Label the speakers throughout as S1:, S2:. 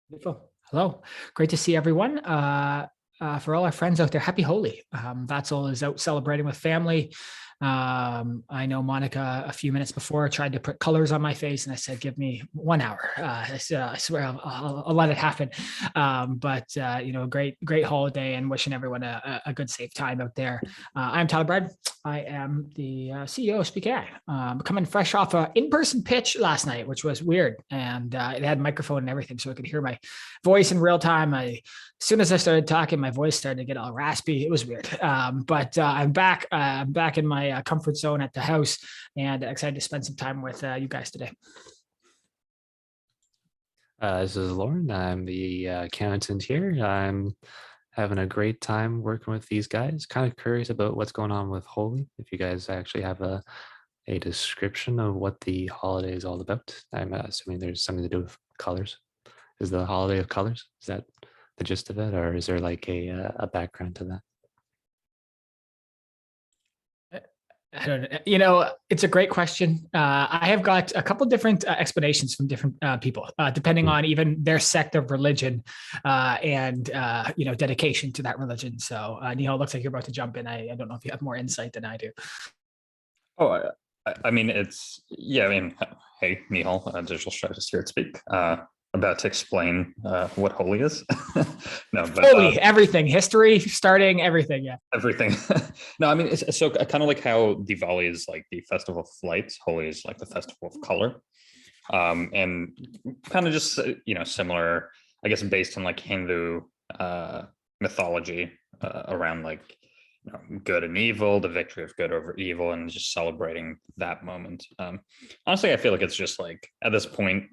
S1: Beautiful. Hello. Great to see everyone. For all our friends out there, happy Holi. Vatzel is out celebrating with family. I know Monica a few minutes before tried to put colors on my face, and I said, "Give me 1 hour." I swear I'll let it happen. A great holiday, and wishing everyone a good, safe time out there. I'm Tyler Brad. I am the CEO of Speak AI. Coming fresh off an in-person pitch last night, which was weird, and it had a microphone and everything, so I could hear my voice in real time. As soon as I started talking, my voice started to get all raspy. It was weird, but I'm back. I'm back in my comfort zone at the house, and excited to spend some time with you guys today.
S2: This is Lauren. I'm the accountant here. I'm having a great time working with these guys. Kind of curious about what's going on with Holi. If you guys actually have a description of what the holiday is all about. I'm assuming there's something to do with colors. Is the holiday of colors? Is that the gist of it, or is there like a background to that?
S1: I don't know. It's a great question. I have got a couple different explanations from different people, depending on even their sect of religion and dedication to that religion. So, Neil, it looks like you're about to jump in. I don't know if you have more insight than I do.
S3: Oh, I mean, hey, Neil, digital strategist here at Speak. About to explain what Holi is.
S1: Holi, everything, history, starting, everything, yeah.
S3: Everything. No, I mean, it's so kind of like how Diwali is like the festival of lights, Holi is like the festival of color. And kind of just, similar, I guess, based on like Hindu mythology around like, good and evil, the victory of good over evil, and just celebrating that moment. Honestly, I feel like it's just like at this point,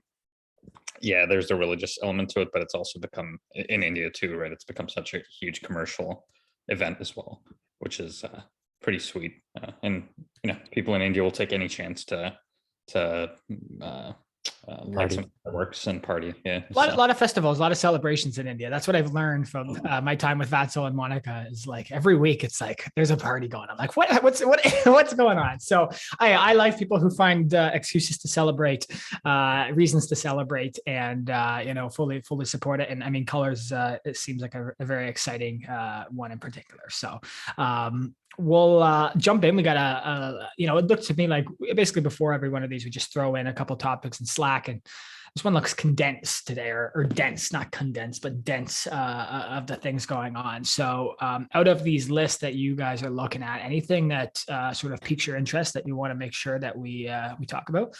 S3: yeah, there's a religious element to it, but it's also become in India too, right? It's become such a huge commercial event as well, which is pretty sweet. And people in India will take any chance to light some fireworks and party. Yeah,
S1: a lot of festivals, a lot of celebrations in India. That's what I've learned from my time with Vatzel and Monica. Is like every week it's like there's a party going on. Like what's going on? So I like people who find excuses to celebrate, reasons to celebrate, and fully support it. And I mean, colors. It seems like a very exciting one in particular. So. We'll jump in. We got it looks to me like basically before every one of these, we just throw in a couple topics in Slack, and this one looks condensed today, or dense, not condensed, but dense of the things going on. So out of these lists that you guys are looking at, anything that sort of piques your interest that you want to make sure that we talk about?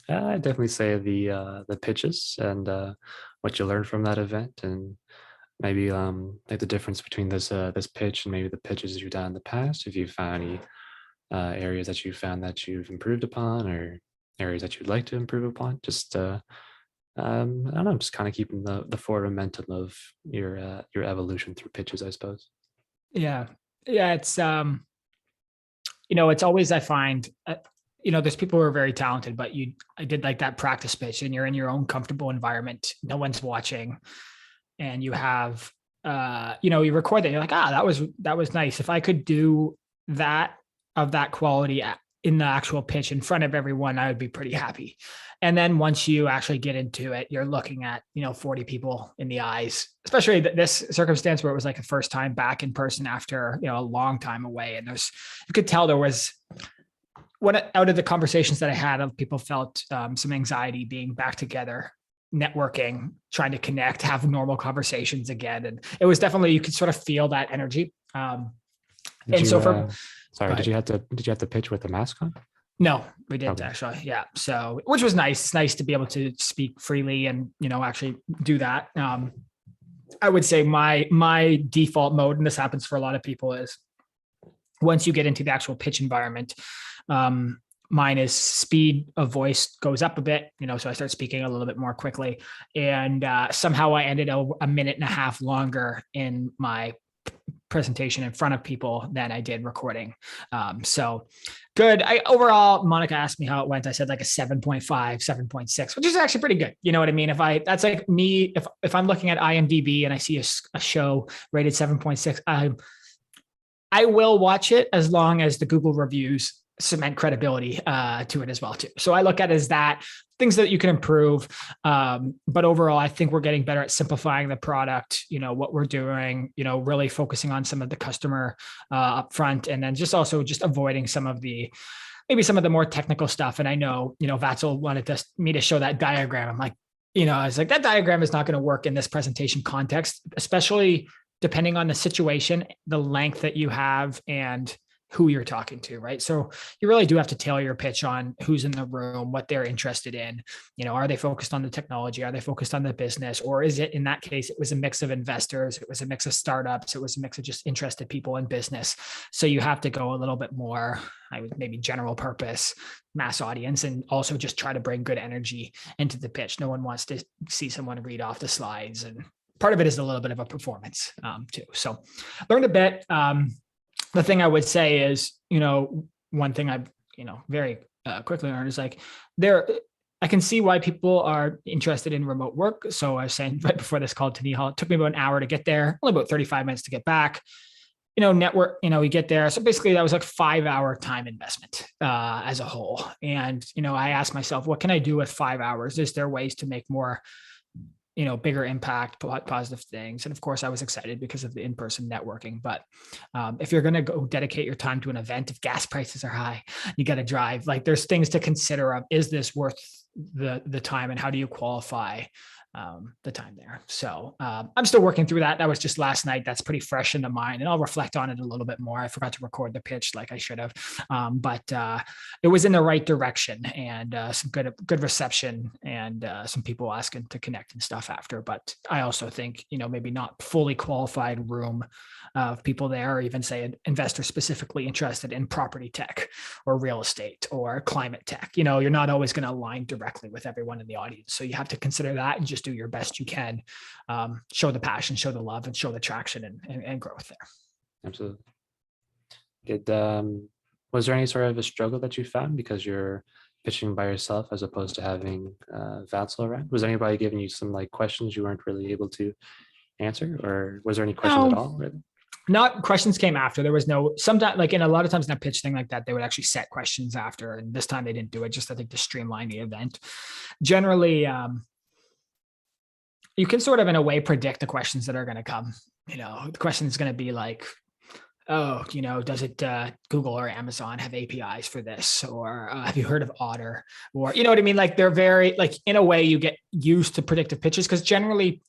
S2: I'd definitely say the pitches and what you learned from that event, and maybe like the difference between this pitch and maybe the pitches you've done in the past. If you found any areas that you found that you've improved upon, or areas that you'd like to improve upon, just I don't know, just kind of keeping the forward momentum of your evolution through pitches, I suppose.
S1: Yeah, it's it's always, I find there's people who are very talented, but I did like that practice pitch, and you're in your own comfortable environment, no one's watching. And you have, you record that. You're like, that was nice. If I could do that of that quality in the actual pitch in front of everyone, I would be pretty happy. And then once you actually get into it, you're looking at 40 people in the eyes, especially this circumstance where it was like a first time back in person after a long time away. And you could tell there was out of the conversations that I had, people felt some anxiety being back together, networking, trying to connect, have normal conversations again. And it was definitely, you could sort of feel that energy. Did you
S2: have to pitch with the mask on?
S1: No, we didn't actually. Yeah. So, which was nice. It's nice to be able to speak freely and, actually do that. I would say my default mode, and this happens for a lot of people, is once you get into the actual pitch environment, mine is speed of voice goes up a bit, so I start speaking a little bit more quickly. And somehow I ended a minute and a half longer in my presentation in front of people than I did recording. So good. Overall, Monica asked me how it went. I said like a 7.5, 7.6, which is actually pretty good. You know what I mean? That's like me, if I'm looking at IMDb and I see a show rated 7.6, I will watch it as long as the Google reviews cement credibility to it as well too. So I look at it as that, things that you can improve. But overall, I think we're getting better at simplifying the product, what we're doing, really focusing on some of the customer upfront, and then just also just avoiding maybe some of the more technical stuff. And I know, Vatzel wanted me to show that diagram. I'm like, I was like, that diagram is not going to work in this presentation context, especially depending on the situation, the length that you have, and who you're talking to, right? So you really do have to tailor your pitch on who's in the room, what they're interested in. Are they focused on the technology? Are they focused on the business? Or is it, in that case, it was a mix of investors, it was a mix of startups, it was a mix of just interested people in business. So you have to go a little bit more, maybe general purpose, mass audience, and also just try to bring good energy into the pitch. No one wants to see someone read off the slides, and part of it is a little bit of a performance too. So learned a bit. The thing I would say is, one thing I've, very quickly learned is like I can see why people are interested in remote work. So I was saying right before this call to Nihal, it took me about an hour to get there, only about 35 minutes to get back. Network, we get there. So basically that was like 5-hour time investment as a whole. And, I asked myself, what can I do with 5 hours? Is there ways to make more bigger impact, positive things? And of course I was excited because of the in-person networking, but if you're going to go dedicate your time to an event, if gas prices are high, you got to drive, like there's things to consider of, is this worth the time, and how do you qualify the time there? So I'm still working through that. That was just last night. That's pretty fresh in the mind, and I'll reflect on it a little bit more. I forgot to record the pitch like I should have, but it was in the right direction, and some good reception, and some people asking to connect and stuff after. But I also think, maybe not fully qualified room of people there, or even say an investor specifically interested in property tech or real estate or climate tech. You're not always going to align directly with everyone in the audience. So you have to consider that and just do your best you can, show the passion, show the love, and show the traction and growth there.
S2: Absolutely. Good. Was there any sort of a struggle that you found because you're pitching by yourself as opposed to having Vatzel around? Was anybody giving you some questions you weren't really able to answer, or was there any questions at all? Really?
S1: Not questions came after. There was no, sometimes in a lot of times in a pitch thing like that, they would actually set questions after. And this time they didn't do it, just I think to streamline the event. Generally, you can sort of in a way predict the questions that are going to come. The question is going to be like, oh, does it Google or Amazon have APIs for this? Or have you heard of Otter? Or, you know what I mean? Like they're very, in a way you get used to predictive pitches, because generally,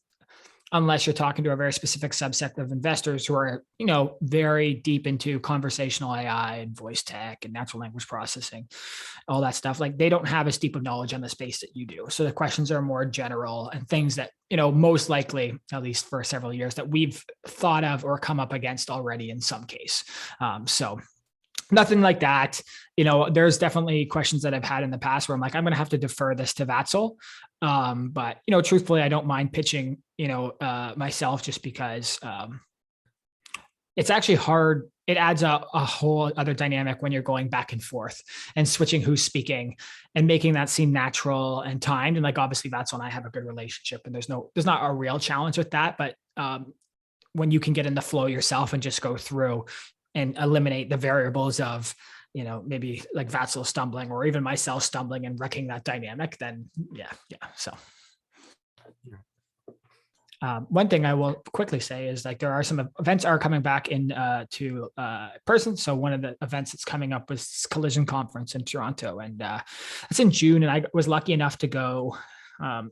S1: unless you're talking to a very specific subset of investors who are, very deep into conversational AI and voice tech and natural language processing, all that stuff, they don't have as deep of knowledge on the space that you do. So the questions are more general and things that, most likely, at least for several years, that we've thought of or come up against already in some case. So nothing like that. There's definitely questions that I've had in the past where I'm like, I'm going to have to defer this to Vatzel. But, truthfully, I don't mind pitching, myself, just because it's actually hard. It adds a whole other dynamic when you're going back and forth and switching who's speaking and making that seem natural and timed. And obviously Vatzel and I have a good relationship, and there's not a real challenge with that. But when you can get in the flow yourself and just go through and eliminate the variables of, maybe like Vatzel stumbling or even myself stumbling and wrecking that dynamic, then yeah. So one thing I will quickly say is there are some events are coming back in to person. So one of the events that's coming up was Collision Conference in Toronto, and it's in June. And I was lucky enough to go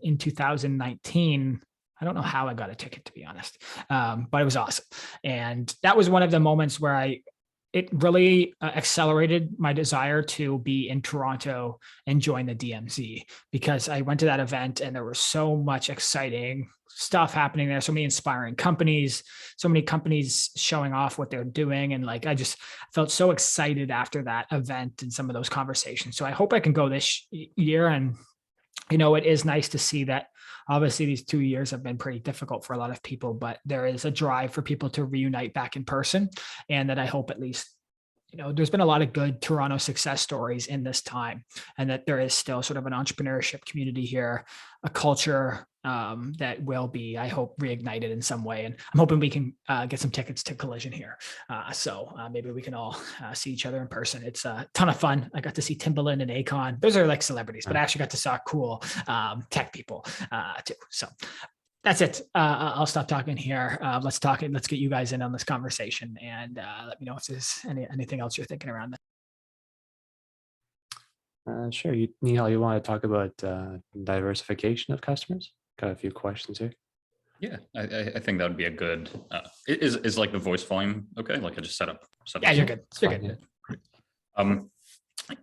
S1: in 2019. I don't know how I got a ticket, to be honest, but it was awesome. And that was one of the moments where it really accelerated my desire to be in Toronto and join the DMZ, because I went to that event and there was so much exciting stuff happening there. So many inspiring companies, so many companies showing off what they're doing. And I just felt so excited after that event and some of those conversations. So I hope I can go this year. And, it is nice to see that obviously these 2 years have been pretty difficult for a lot of people, but there is a drive for people to reunite back in person. And that I hope at least, there's been a lot of good Toronto success stories in this time, and that there is still sort of an entrepreneurship community here, a culture that will be, I hope, reignited in some way. And I'm hoping we can get some tickets to Collision here. So maybe we can all see each other in person. It's a ton of fun. I got to see Timbaland and Akon. Those are like celebrities, but I actually got to saw cool tech people too. So that's it. I'll stop talking here. Let's get you guys in on this conversation, and let me know if there's anything else you're thinking around that.
S2: Sure. Nihal, you want to talk about diversification of customers? Got a few questions here.
S3: Yeah, I think that would be a good. Is like the voice volume okay? Like I just set up.
S1: Yeah, you're good. You're good.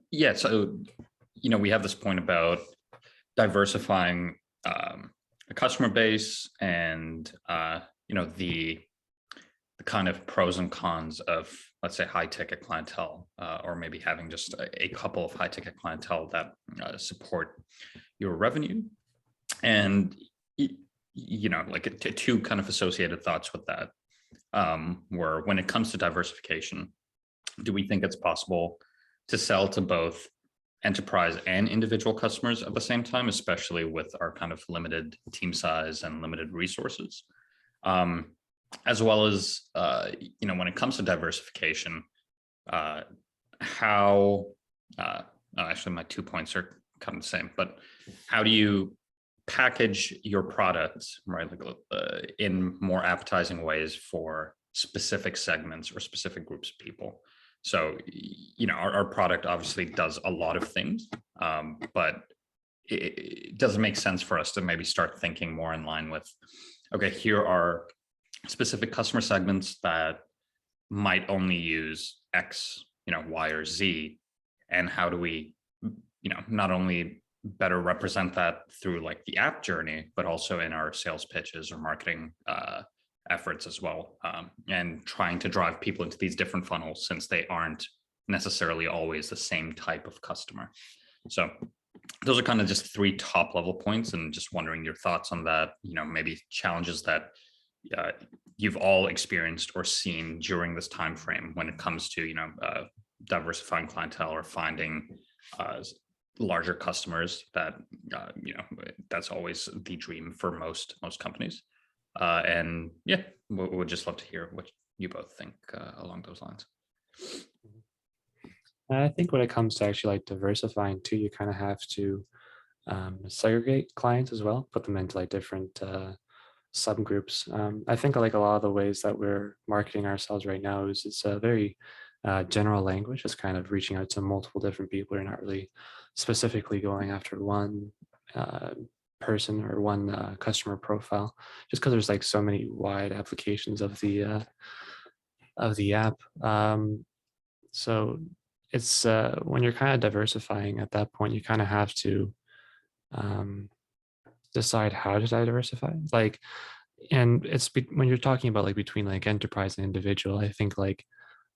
S3: Yeah. So, we have this point about diversifying a customer base and the kind of pros and cons of, let's say, high ticket clientele, or maybe having just a couple of high ticket clientele that support your revenue. And, like two kind of associated thoughts with that were, when it comes to diversification, do we think it's possible to sell to both enterprise and individual customers at the same time, especially with our kind of limited team size and limited resources? As well as, when it comes to diversification, how, actually my 2 points are kind of the same, but how do you package your products, right, in more appetizing ways for specific segments or specific groups of people? So, our product obviously does a lot of things, but it doesn't make sense for us to maybe start thinking more in line with, okay, here are specific customer segments that might only use X, Y or Z. And how do we, not only better represent that through like the app journey, but also in our sales pitches or marketing efforts as well, and trying to drive people into these different funnels, since they aren't necessarily always the same type of customer. So those are kind of just three top level points, and just wondering your thoughts on that, maybe challenges that you've all experienced or seen during this time frame when it comes to diversifying clientele or finding larger customers that that's always the dream for most companies. And yeah, we'd just love to hear what you both think along those lines.
S2: I think when it comes to actually like diversifying too, you kind of have to segregate clients as well, put them into like different subgroups. I think like a lot of the ways that we're marketing ourselves right now is it's a very general language, just kind of reaching out to multiple different people. You're not really specifically going after one person or one customer profile, just because there's like so many wide applications of the app. So it's when you're kind of diversifying at that point, you kind of have to decide how to diversify. Like, and it's when you're talking about like between like enterprise and individual, I think like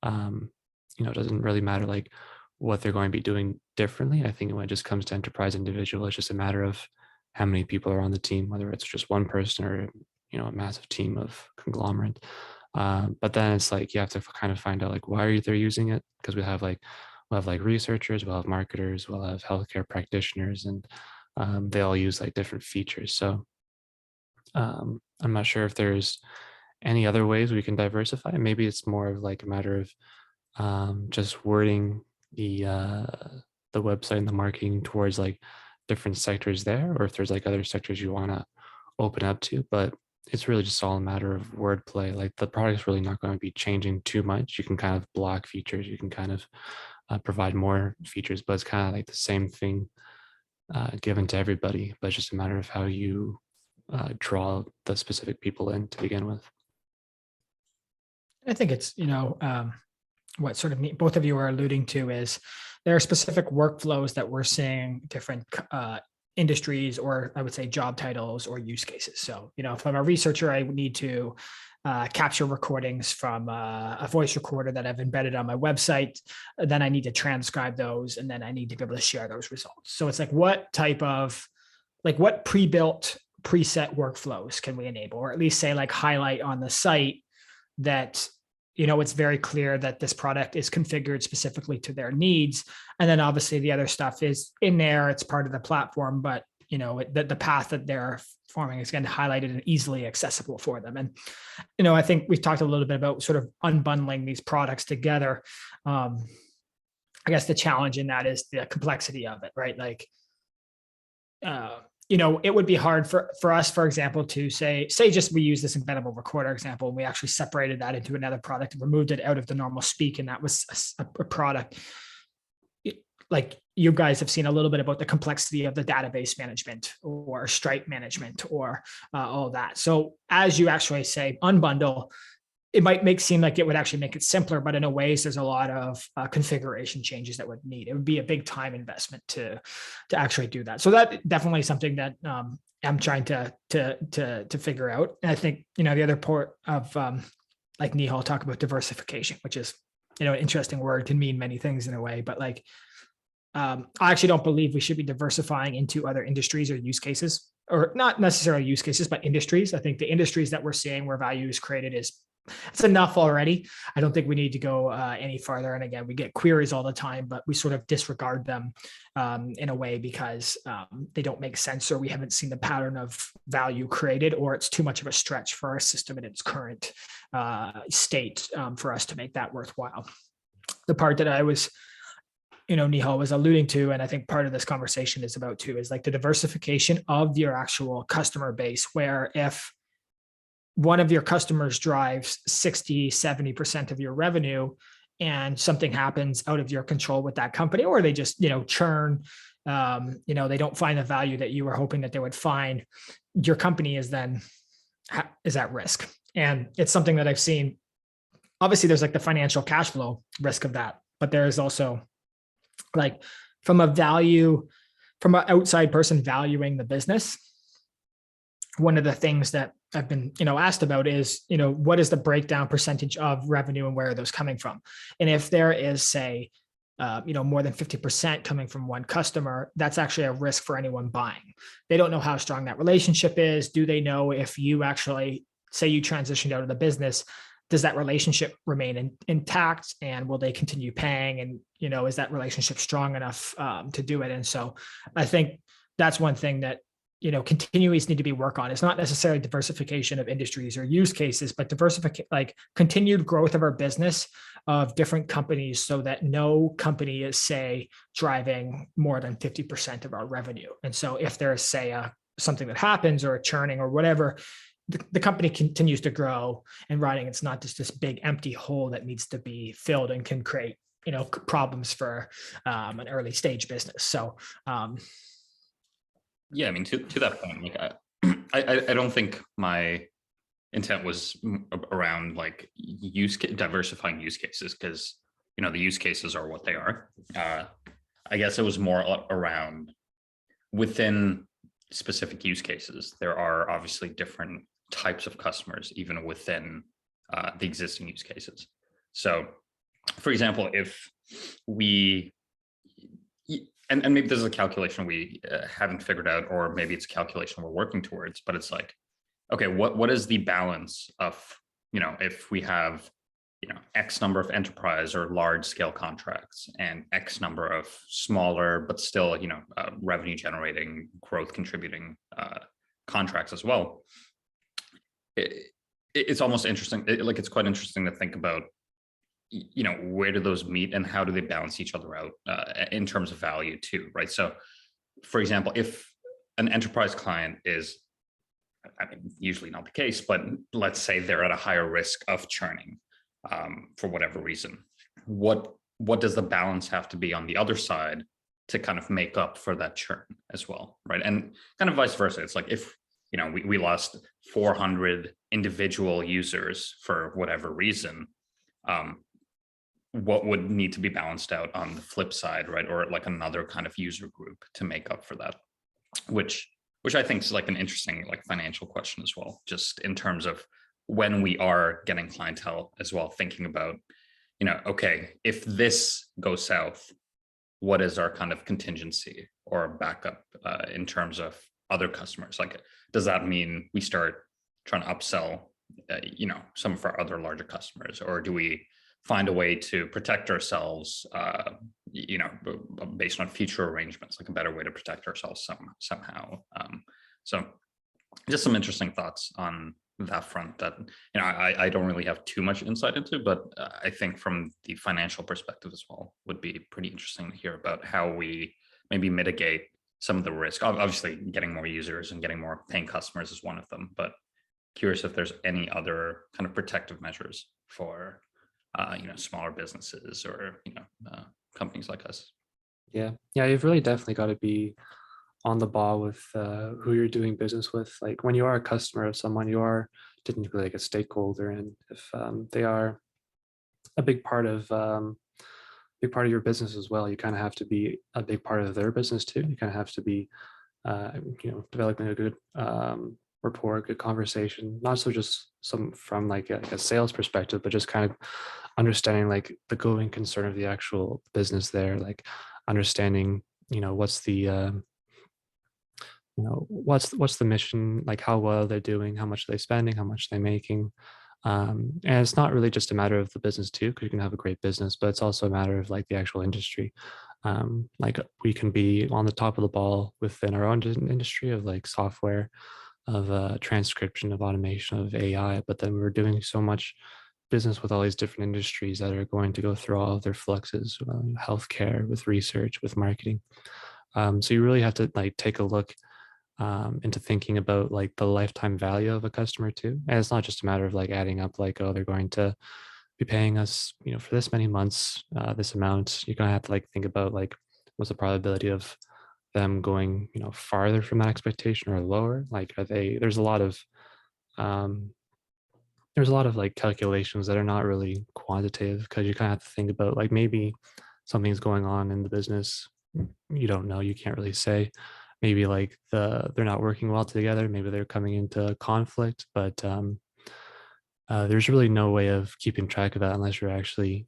S2: it doesn't really matter like what they're going to be doing differently. I think when it just comes to enterprise individual, it's just a matter of how many people are on the team, whether it's just one person or a massive team of conglomerate. But then it's like you have to kind of find out like why they're using it, because we'll have researchers, we'll have marketers, we'll have healthcare practitioners, and they all use like different features. So I'm not sure if there's any other ways we can diversify. Maybe it's more of like a matter of just wording the website and the marketing towards like different sectors there, or if there's like other sectors you want to open up to. But it's really just all a matter of wordplay. Like the product's really not going to be changing too much. You can kind of block features, you can kind of provide more features, but it's kind of like the same thing given to everybody, but it's just a matter of how you draw the specific people in to begin with.
S1: I think it's, what sort of both of you are alluding to is there are specific workflows that we're seeing different industries, or I would say job titles or use cases. So, if I'm a researcher, I need to capture recordings from a voice recorder that I've embedded on my website. Then I need to transcribe those, and then I need to be able to share those results. So it's like, what type of, like what pre-built preset workflows can we enable, or at least say like highlight on the site that it's very clear that this product is configured specifically to their needs. And then obviously the other stuff is in there, it's part of the platform, but the path that they're forming is again highlighted and easily accessible for them. And, I think we've talked a little bit about sort of unbundling these products together. I guess the challenge in that is the complexity of it, right? Like, it would be hard for us, for example, to say just we use this embeddable recorder example, and we actually separated that into another product and removed it out of the normal speak, and that was a product. Like you guys have seen a little bit about the complexity of the database management or Stripe management or all of that. So as you actually say unbundle, it might seem like it would actually make it simpler, but in a ways there's a lot of configuration changes that would need. It would be a big time investment to actually do that. So that definitely something that I'm trying to figure out. And I think, the other part of like Nihal talk about diversification, which is, an interesting word, can mean many things in a way, but like, I actually don't believe we should be diversifying into other industries or use cases, or not necessarily use cases, but industries. I think the industries that we're seeing where value is created it's enough already. I don't think we need to go any farther. And again, we get queries all the time, but we sort of disregard them in a way because they don't make sense, or we haven't seen the pattern of value created, or it's too much of a stretch for our system in its current state for us to make that worthwhile. The part that I was Nihal was alluding to, and I think part of this conversation is about too, is like the diversification of your actual customer base, where if one of your customers drives 60, 70% of your revenue and something happens out of your control with that company, or they just, churn, they don't find the value that you were hoping that they would find, your company is at risk. And it's something that I've seen. Obviously there's like the financial cash flow risk of that, but there is also like from an outside person valuing the business. One of the things that I've been, asked about is, what is the breakdown percentage of revenue and where are those coming from? And if there is, say, more than 50% coming from one customer, that's actually a risk for anyone buying. They don't know how strong that relationship is. Do they know if you actually say you transitioned out of the business, does that relationship remain intact, and will they continue paying? And, is that relationship strong enough to do it? And so I think that's one thing that, continuous need to be work on. It's not necessarily diversification of industries or use cases, but like continued growth of our business of different companies, so that no company is, say, driving more than 50% of our revenue. And so if there's, say, something that happens or a churning or whatever, the company continues to grow and running. It's not just this big empty hole that needs to be filled and can create, problems for an early stage business. So,
S3: yeah, I mean, to that point, like I don't think my intent was around like diversifying use cases, because the use cases are what they are. I guess it was more around within specific use cases. There are obviously different types of customers even within the existing use cases. So, for example, if we and maybe this is a calculation we haven't figured out, or maybe it's a calculation we're working towards, but it's like, okay, what is the balance of, if we have, X number of enterprise or large scale contracts and X number of smaller, but still, revenue generating, growth contributing contracts as well. It's almost interesting. It's quite interesting to think about, where do those meet and how do they balance each other out in terms of value too, right? So, for example, if an enterprise client is, usually not the case, but let's say they're at a higher risk of churning for whatever reason, what does the balance have to be on the other side to kind of make up for that churn as well, right? And kind of vice versa. It's like if, we lost 400 individual users for whatever reason, what would need to be balanced out on the flip side, right? Or like another kind of user group to make up for that, which I think is like an interesting like financial question as well, just in terms of when we are getting clientele as well, thinking about, okay, if this goes south, what is our kind of contingency or backup in terms of other customers? Like, does that mean we start trying to upsell, some of our other larger customers, or do we find a way to protect ourselves, based on future arrangements, like a better way to protect ourselves somehow. So just some interesting thoughts on that front that, I don't really have too much insight into, but I think from the financial perspective as well, would be pretty interesting to hear about how we maybe mitigate some of the risk. Obviously, getting more users and getting more paying customers is one of them, but curious if there's any other kind of protective measures for, smaller businesses or, companies like us.
S2: Yeah, you've really definitely got to be on the ball with who you're doing business with. Like when you are a customer of someone, you are technically like a stakeholder, and if they are a big part of your business as well, you kind of have to be a big part of their business too. You kind of have to be, developing a good rapport, good conversation, not so just from like a sales perspective, but just kind of understanding like the going concern of the actual business there, like understanding, what's the what's the mission, like how well they're doing, how much are they spending, how much they're making. And it's not really just a matter of the business too, because you can have a great business, but it's also a matter of like the actual industry. Like we can be on the top of the ball within our own industry of like software, of transcription, of automation, of AI, but then we're doing so much business with all these different industries that are going to go through all of their fluxes, healthcare, with research, with marketing. So you really have to like take a look into thinking about like the lifetime value of a customer too. And it's not just a matter of like adding up like, oh, they're going to be paying us, for this many months, this amount. You're going to have to like think about like what's the probability of them going, farther from that expectation or lower. Like there's a lot of like calculations that are not really quantitative, because you kind of have to think about like maybe something's going on in the business. You don't know, you can't really say. Maybe like they're not working well together. Maybe they're coming into conflict, but there's really no way of keeping track of that unless you're actually,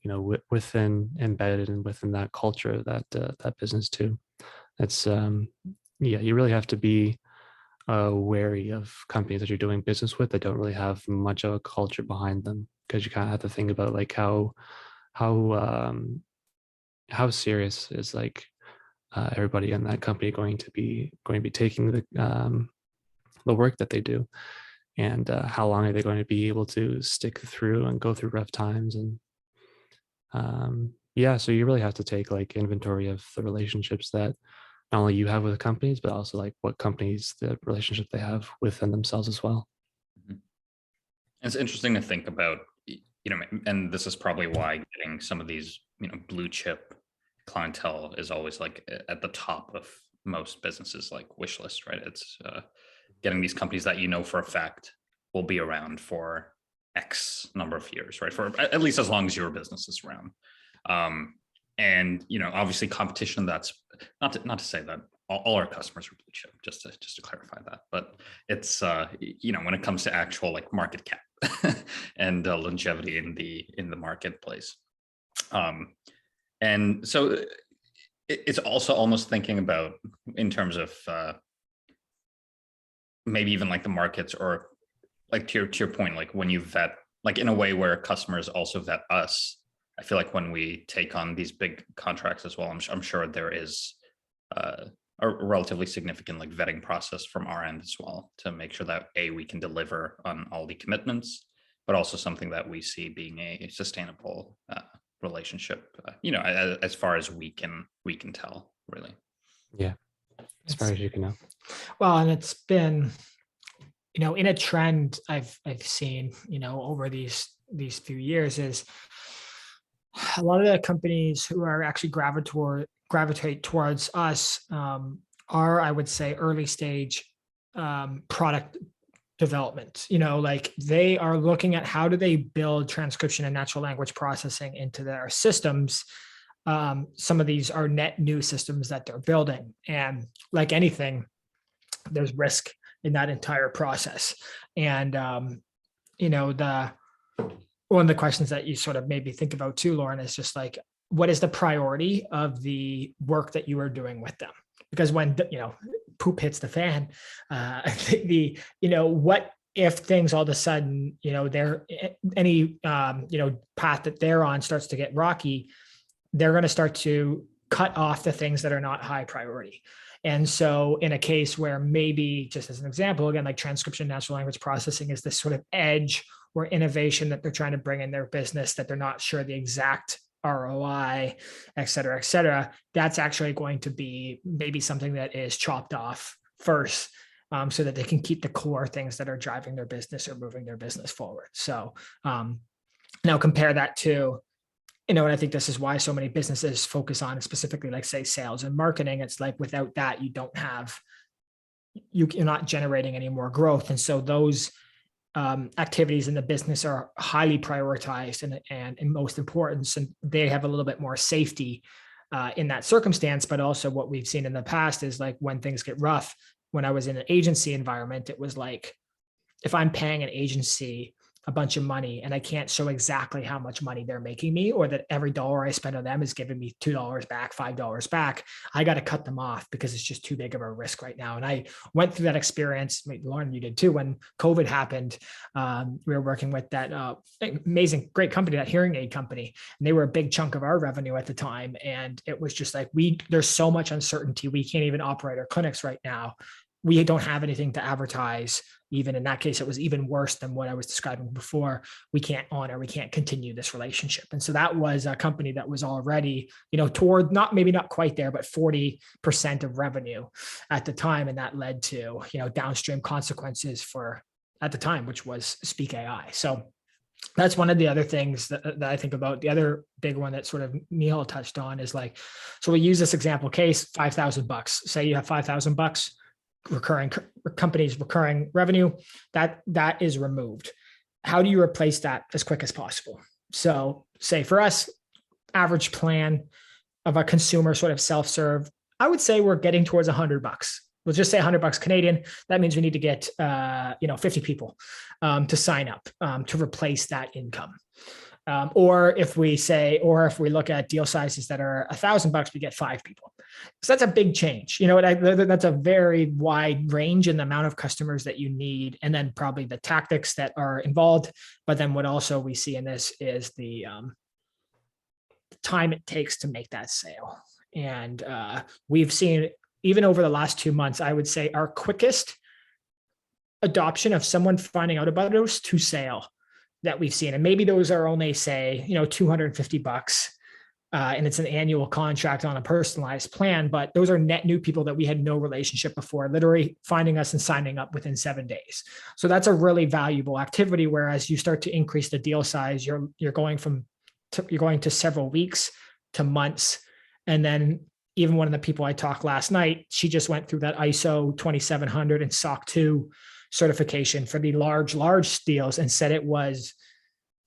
S2: within embedded and within that culture, that business too. That's you really have to be wary of companies that you're doing business with that don't really have much of a culture behind them, because you kind of have to think about like how serious is like everybody in that company going to be taking the work that they do, and how long are they going to be able to stick through and go through rough times. And so you really have to take like inventory of the relationships that not only you have with the companies, but also like what companies, the relationship they have within themselves as well.
S3: Mhm. It's interesting to think about, and this is probably why getting some of these, blue chip clientele is always like at the top of most businesses like wish list, right? It's getting these companies that for a fact will be around for X number of years, right? For at least as long as your business is around. And obviously competition, that's not to say that all our customers are blue chip, just to clarify that, but it's when it comes to actual like market cap and longevity in the marketplace. And so it's also almost thinking about in terms of maybe even like the markets, or like to your point, like when you vet, like in a way where customers also vet us. I feel like when we take on these big contracts as well, I'm sure there is a relatively significant like vetting process from our end as well, to make sure that we can deliver on all the commitments, but also something that we see being a sustainable relationship, as far as we can tell, really.
S2: Yeah, as far as you can know.
S1: Well, and it's been, in a trend I've seen, over these few years, is a lot of the companies who are actually gravitate towards us are, I would say, early stage product development. Like they are looking at how do they build transcription and natural language processing into their systems. Some of these are net new systems that they're building, and like anything, there's risk in that entire process. And one of the questions that you sort of maybe think about too, Lauren, is just like, what is the priority of the work that you are doing with them? Because when poop hits the fan, what if things all of a sudden, they're any, path that they're on starts to get rocky, they're going to start to cut off the things that are not high priority. And so in a case where maybe, just as an example, again, like transcription, natural language processing is this sort of edge or innovation that they're trying to bring in their business that they're not sure the exact ROI, et cetera, that's actually going to be maybe something that is chopped off first, so that they can keep the core things that are driving their business or moving their business forward. So now compare that to, and I think this is why so many businesses focus on specifically, like say sales and marketing. It's like without that, you're not generating any more growth. And so those activities in the business are highly prioritized and most important. And they have a little bit more safety in that circumstance. But also what we've seen in the past is like when things get rough, when I was in an agency environment, it was like, if I'm paying an agency a bunch of money and I can't show exactly how much money they're making me, or that every dollar I spend on them is giving me $2 back, $5 back, I got to cut them off because it's just too big of a risk right now. And I went through that experience. Lauren, you did too. When COVID happened, we were working with that amazing, great company, that hearing aid company, and they were a big chunk of our revenue at the time. And it was just like, there's so much uncertainty. We can't even operate our clinics right now. We don't have anything to advertise. Even in that case, it was even worse than what I was describing before. We can't continue this relationship. And so that was a company that was already, toward maybe not quite there, but 40% of revenue at the time. And that led to, downstream consequences at the time, which was Speak AI. So that's one of the other things that I think about. The other big one that sort of Neil touched on is like, so we use this example case, $5,000. Say you have $5,000. Recurring revenue, that is removed. How do you replace that as quick as possible? So say for us, average plan of a consumer sort of self-serve, I would say we're getting towards $100. We'll just say $100 Canadian. That means we need to get 50 people to sign up to replace that income. Or if we look at deal sizes that are $1,000, we get 5 people. So that's a big change. That's a very wide range in the amount of customers that you need, and then probably the tactics that are involved. But then what also we see in this is the time it takes to make that sale. And we've seen, even over the last 2 months, I would say our quickest adoption of someone finding out about us to sale that we've seen. And maybe those are only, say, $250, and it's an annual contract on a personalized plan, but those are net new people that we had no relationship before, literally finding us and signing up within 7 days. So that's a really valuable activity. Whereas you start to increase the deal size, you're going to several weeks to months. And then even one of the people I talked last night, she just went through that ISO 2700 and SOC 2 certification for the large deals, and said it was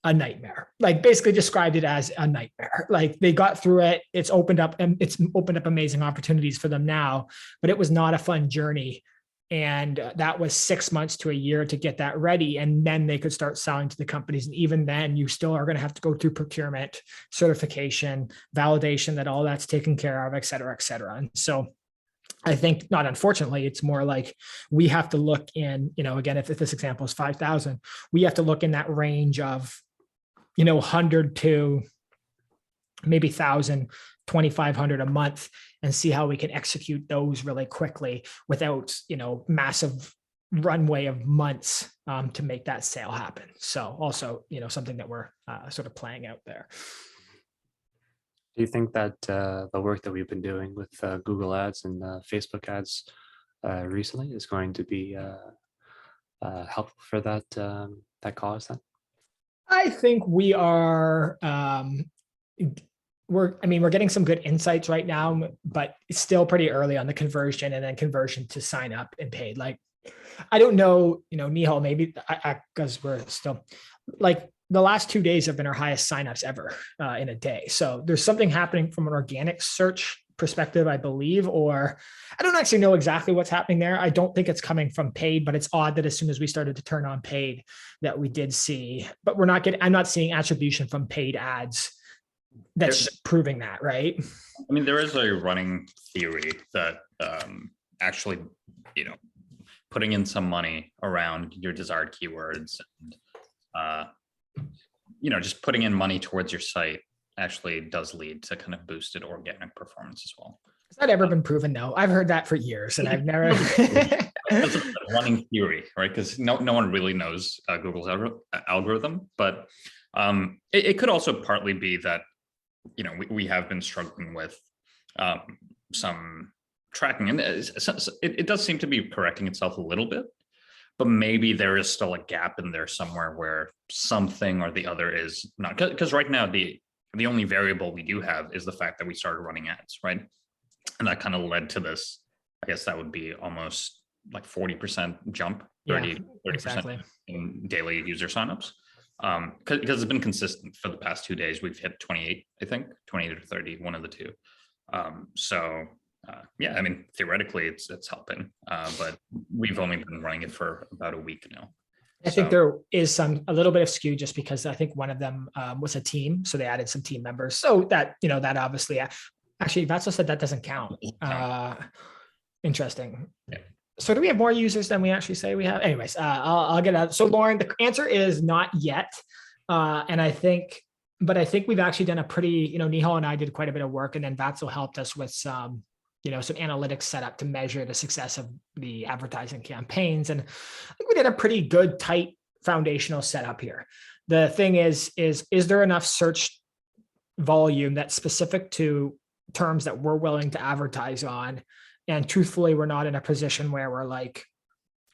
S1: a nightmare. Like basically described it as a nightmare. Like they got through it. It's opened up amazing opportunities for them now, but it was not a fun journey. And that was 6 months to a year to get that ready. And then they could start selling to the companies. And even then you still are going to have to go through procurement, certification, validation that all that's taken care of, et cetera, et cetera. And so I think, not unfortunately, it's more like we have to look in, again, if this example is 5,000, we have to look in that range of, 100 to maybe 1,000, 2,500 a month, and see how we can execute those really quickly without, massive runway of months to make that sale happen. So also, something that we're sort of playing out there.
S2: Do you think that the work that we've been doing with Google Ads and Facebook Ads recently is going to be helpful for that cause then?
S1: I think we are. We're getting some good insights right now, but it's still pretty early on the conversion and then conversion to sign up and paid. Like, I don't know, Nihal, maybe because we're still like. The last 2 days have been our highest signups ever in a day. So there's something happening from an organic search perspective, I believe, or I don't actually know exactly what's happening there. I don't think it's coming from paid, but it's odd that as soon as we started to turn on paid that we did see, but I'm not seeing attribution from paid ads. That's proving that, right?
S3: I mean, there is a running theory that actually, putting in some money around your desired keywords and just putting in money towards your site actually does lead to kind of boosted organic performance as well.
S1: Has that ever been proven though? I've heard that for years and I've never.
S3: That's a running theory, right? Because no one really knows Google's algorithm, but it could also partly be that, we have been struggling with some tracking, and it does seem to be correcting itself a little bit, but maybe there is still a gap in there somewhere where something or the other is not, because right now the only variable we do have is the fact that we started running ads, right? And that kind of led to this, I guess that would be almost like 40% jump, 30%
S1: exactly.
S3: in daily user signups. Because it's been consistent for the past 2 days. We've hit 28, I think, 28 or 30, one of the two. Yeah, I mean, theoretically it's helping, but we've only been running it for about a week now.
S1: I think there is a little bit of skew just because I think one of them was a team. So they added some team members. So that, that obviously, actually, Vatso said that doesn't count. Interesting. Yeah. So do we have more users than we actually say we have? Anyways, I'll get out. So Lauren, the answer is not yet. And I think we've actually done a pretty, Nihal and I did quite a bit of work, and then Vatso helped us with some analytics set up to measure the success of the advertising campaigns. And I think we did a pretty good, tight foundational setup here. The thing is there enough search volume that's specific to terms that we're willing to advertise on? And truthfully, we're not in a position where we're like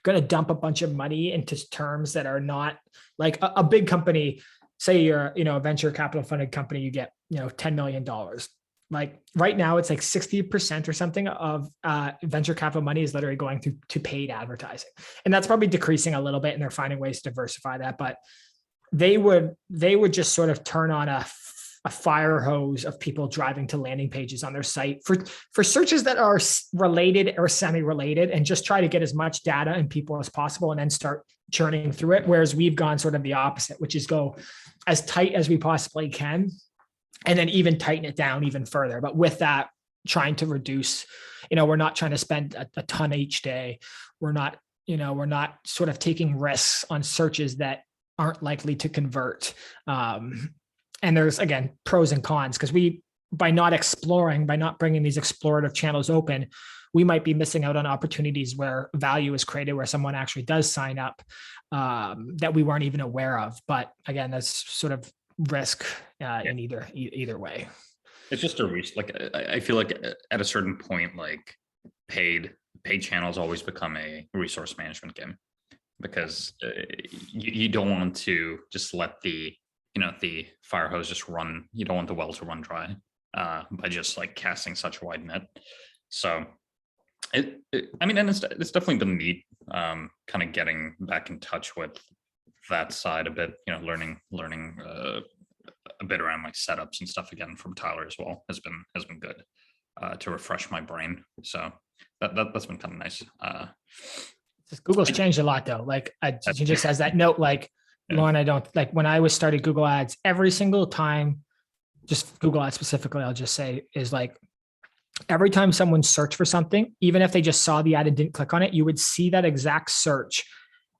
S1: going to dump a bunch of money into terms that are not like a big company. Say you're, a venture capital funded company, you get, $10 million. Like right now, it's like 60% or something of venture capital money is literally going to paid advertising. And that's probably decreasing a little bit, and they're finding ways to diversify that. But they would just sort of turn on a fire hose of people driving to landing pages on their site for searches that are related or semi-related, and just try to get as much data and people as possible and then start churning through it. Whereas we've gone sort of the opposite, which is go as tight as we possibly can and then even tighten it down even further. But with that, trying to reduce, we're not trying to spend a ton each day. We're not sort of taking risks on searches that aren't likely to convert. And there's, again, pros and cons, because by not bringing these explorative channels open, we might be missing out on opportunities where value is created, where someone actually does sign up that we weren't even aware of. But again, that's sort of risk in either way.
S3: It's just a reach. Like, I feel like at a certain point, like paid channels always become a resource management game, because you don't want to just let the fire hose just run. You don't want the well to run dry by just like casting such a wide net. So and it's definitely been neat kind of getting back in touch with that side a bit, learning a bit around my setups and stuff again from Tyler as well has been good to refresh my brain. So that's been kind of nice.
S1: Google's changed a lot though. Like she just has that note, like, Lauren, I don't like when I was started Google Ads, every single time, just Google Ads specifically, I'll just say is like, every time someone searched for something, even if they just saw the ad and didn't click on it, you would see that exact search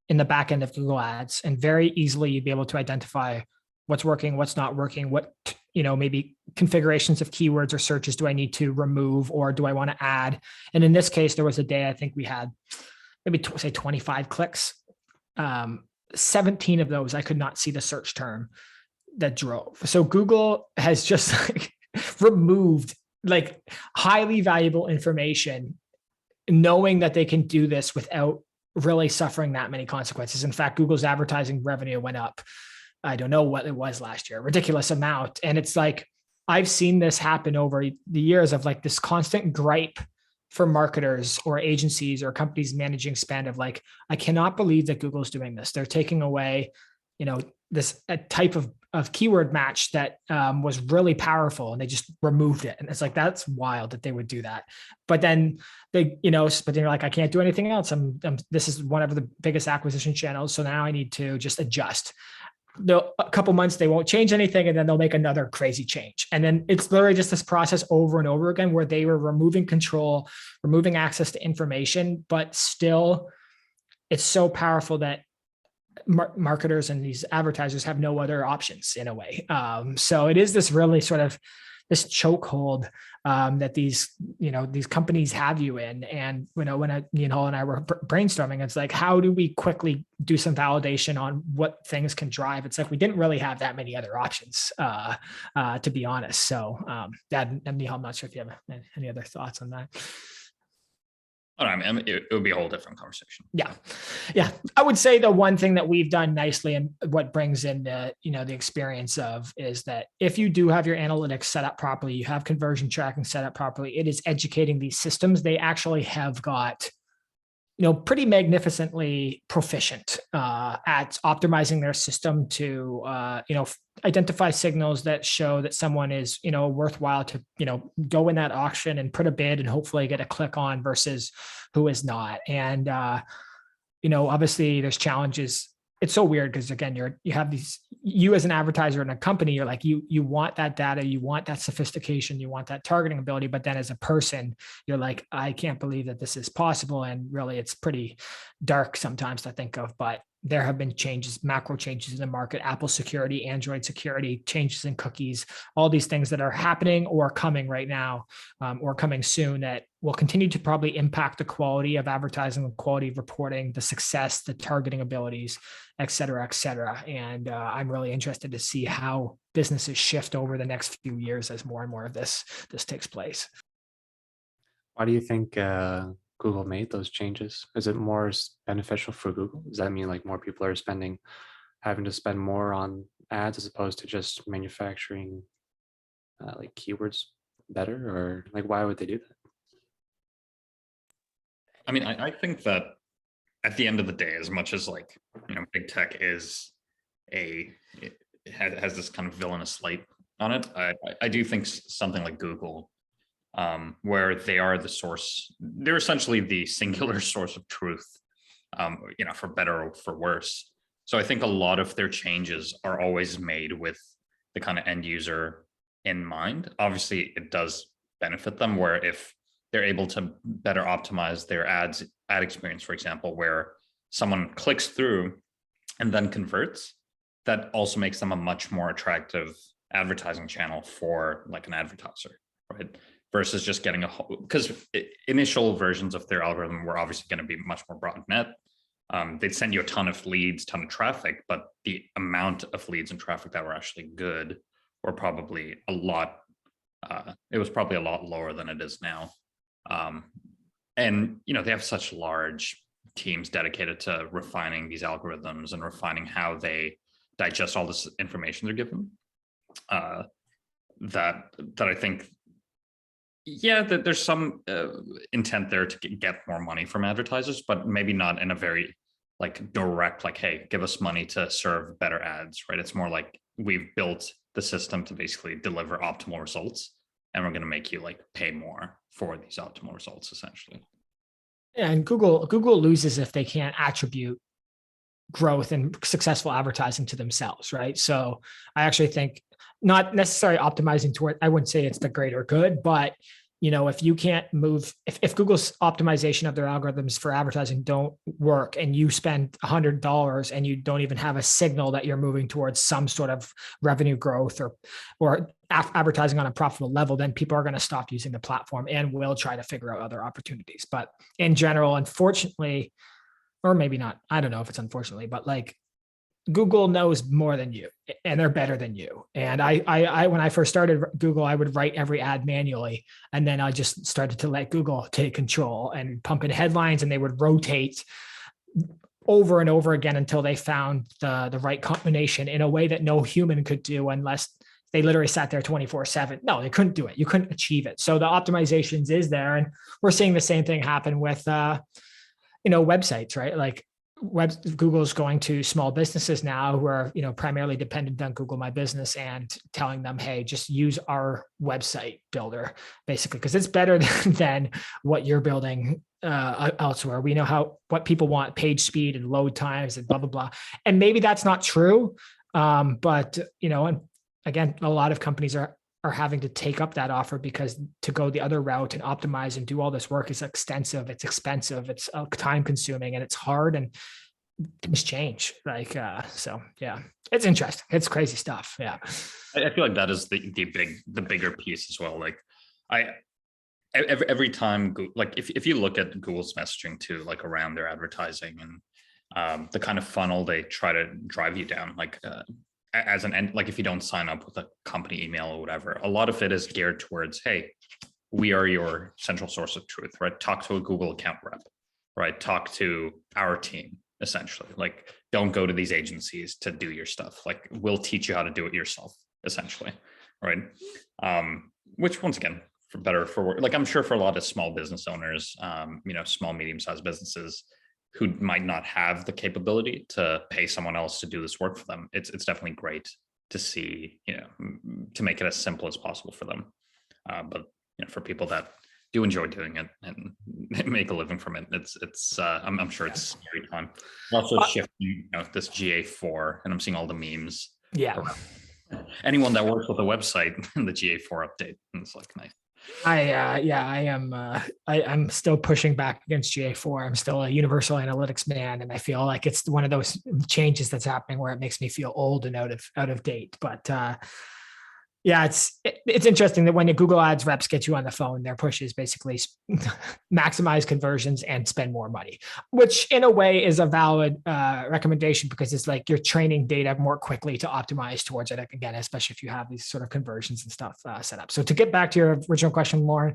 S1: in the back end of Google Ads. And very easily you'd be able to identify what's working, what's not working, what, maybe configurations of keywords or searches do I need to remove, or do I want to add? And in this case, there was a day, I think we had maybe say 25 clicks. 17 of those, I could not see the search term that drove. So Google has just like removed like highly valuable information, knowing that they can do this without really suffering that many consequences. In fact, Google's advertising revenue went up. I don't know what it was last year, ridiculous amount. And it's like, I've seen this happen over the years of like this constant gripe for marketers or agencies or companies managing spend of like, I cannot believe that Google's doing this. They're taking away, this a type of keyword match that was really powerful, and they just removed it. And it's like, that's wild that they would do that. But then but then you're like, I can't do anything else. This is one of the biggest acquisition channels. So now I need to just adjust. A couple months, they won't change anything, and then they'll make another crazy change. And then it's literally just this process over and over again, where they were removing control, removing access to information, but still it's so powerful that marketers and these advertisers have no other options in a way. So it is this really sort of this chokehold that these companies have you in. And when and I were brainstorming, it's like, how do we quickly do some validation on what things can drive? It's like we didn't really have that many other options, to be honest. So and Nihal, I'm not sure if you have any other thoughts on that.
S3: Oh, I mean, it would be a whole different conversation.
S1: Yeah. I would say the one thing that we've done nicely and what brings in the experience of is that if you do have your analytics set up properly, you have conversion tracking set up properly, it is educating these systems. They actually have got, pretty magnificently proficient at optimizing their system to, identify signals that show that someone is, worthwhile to, go in that auction and put a bid and hopefully get a click on versus who is not. And, obviously there's challenges. It's so weird because again, you as an advertiser in a company, you're like, you want that data, you want that sophistication, you want that targeting ability. But then as a person, you're like, I can't believe that this is possible. And really it's pretty dark sometimes to think of, but there have been changes, macro changes in the market, Apple security, Android security, changes in cookies, all these things that are happening or coming right now, or coming soon that will continue to probably impact the quality of advertising, the quality of reporting, the success, the targeting abilities, et cetera, et cetera. And I'm really interested to see how businesses shift over the next few years as more and more of this takes place.
S2: Why do you think Google made those changes? Is it more beneficial for Google? Does that mean like more people are having to spend more on ads as opposed to just manufacturing like keywords better, or like why would they do that?
S3: I mean, I think that at the end of the day, as much as like, big tech is it has this kind of villainous light on it, I do think something like Google, where they are the source, they're essentially the singular source of truth, for better or for worse. So I think a lot of their changes are always made with the kind of end user in mind. Obviously, it does benefit them where if they're able to better optimize their ad experience, for example, where someone clicks through and then converts, that also makes them a much more attractive advertising channel for like an advertiser, right? Versus just getting because initial versions of their algorithm were obviously going to be much more broad net. They'd send you a ton of leads, ton of traffic, but the amount of leads and traffic that were actually good were probably it was probably a lot lower than it is now. And, they have such large teams dedicated to refining these algorithms and refining how they digest all this information they're given, that I think, that there's some intent there to get more money from advertisers, but maybe not in a very like direct, like, hey, give us money to serve better ads, right? It's more like we've built the system to basically deliver optimal results, and we're going to make you like pay more for these optimal results, essentially.
S1: Yeah, and Google loses if they can't attribute growth and successful advertising to themselves, right? So I actually think not necessarily optimizing toward, I wouldn't say it's the greater good, but if you can't move, if Google's optimization of their algorithms for advertising don't work and you spend $100 and you don't even have a signal that you're moving towards some sort of revenue growth or advertising on a profitable level, then people are going to stop using the platform and will try to figure out other opportunities. But in general, unfortunately, or maybe not, I don't know if it's unfortunately, but like Google knows more than you and they're better than you. And I when I first started Google, I would write every ad manually. And then I just started to let Google take control and pump in headlines, and they would rotate over and over again until they found the right combination in a way that no human could do unless they literally sat there 24/7. No, they couldn't do it. You couldn't achieve it. So the optimizations is there. And we're seeing the same thing happen with, websites, right? Like Google's going to small businesses now who are, primarily dependent on Google My Business and telling them, hey, just use our website builder, basically, because it's better than what you're building elsewhere. We know what people want, page speed and load times and blah, blah, blah. And maybe that's not true. But, and again, a lot of companies are are having to take up that offer because to go the other route and optimize and do all this work is extensive, it's expensive, it's time consuming, and it's hard, and things change. Like, so yeah, it's interesting. It's crazy stuff. Yeah.
S3: I feel like that is the bigger piece as well. Like every time, like if you look at Google's messaging too, like around their advertising and the kind of funnel they try to drive you down, like as an end, like if you don't sign up with a company email or whatever, a lot of it is geared towards, hey, we are your central source of truth, right? Talk to a Google account rep, right? Talk to our team, essentially. Like, don't go to these agencies to do your stuff. Like, we'll teach you how to do it yourself, essentially, right? Which, once again, for better, for work, like I'm sure for a lot of small business owners, small, medium-sized businesses who might not have the capability to pay someone else to do this work for them, it's definitely great to see, to make it as simple as possible for them. But for people that do enjoy doing it and make a living from it, I'm sure it's scary time. Also shifting, this GA4, and I'm seeing all the memes.
S1: Yeah.
S3: Anyone that works with a website, the GA4 update, and it's like nice.
S1: I'm still pushing back against GA4. I'm still a universal analytics man, and I feel like it's one of those changes that's happening where it makes me feel old and out of date. But yeah, it's interesting that when the Google Ads reps get you on the phone, their push is basically maximize conversions and spend more money, which in a way is a valid recommendation, because it's like you're training data more quickly to optimize towards it. Again, especially if you have these sort of conversions and stuff set up. So to get back to your original question, Lauren,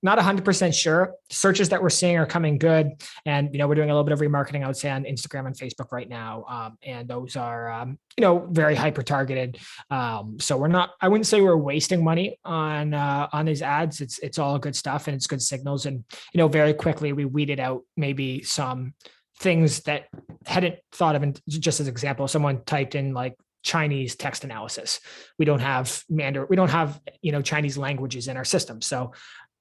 S1: not 100% sure. Searches that we're seeing are coming good. And, we're doing a little bit of remarketing, I would say, on Instagram and Facebook right now. And those are, very hyper targeted. So I wouldn't say we're wasting money on these ads. It's all good stuff and it's good signals. And, very quickly we weeded out maybe some things that hadn't thought of. And just as example, someone typed in like Chinese text analysis. We don't have Chinese languages in our system. So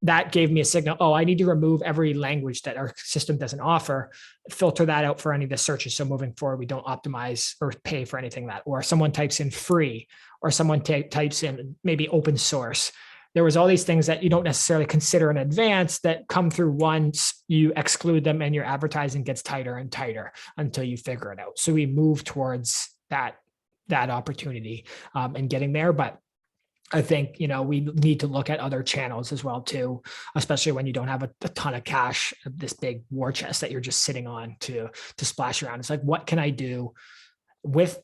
S1: that gave me a signal. Oh, I need to remove every language that our system doesn't offer, filter that out for any of the searches. So moving forward, we don't optimize or pay for anything that, or someone types in free, or someone types in maybe open source. There was all these things that you don't necessarily consider in advance that come through once you exclude them, and your advertising gets tighter and tighter until you figure it out. So we move towards that opportunity and getting there. But I think, we need to look at other channels as well too, especially when you don't have a ton of cash, this big war chest that you're just sitting on to splash around. It's like, what can I do with,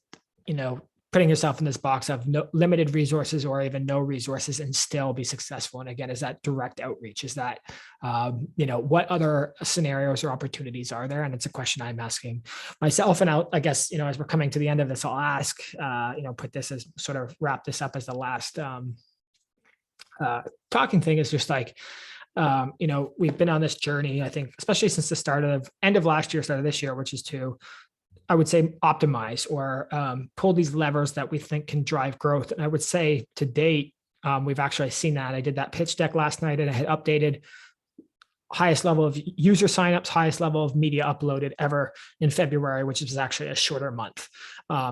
S1: putting yourself in this box of no limited resources or even no resources and still be successful? And again, is that direct outreach? Is that, what other scenarios or opportunities are there? And it's a question I'm asking myself. And I guess, as we're coming to the end of this, I'll ask, put this as sort of wrap this up as the last talking thing, is just like, we've been on this journey, I think, especially since the end of last year, start of this year, which is to, I would say, optimize or pull these levers that we think can drive growth. And I would say to date, we've actually seen that. I did that pitch deck last night and I had updated highest level of user signups, highest level of media uploaded ever in February, which is actually a shorter month. I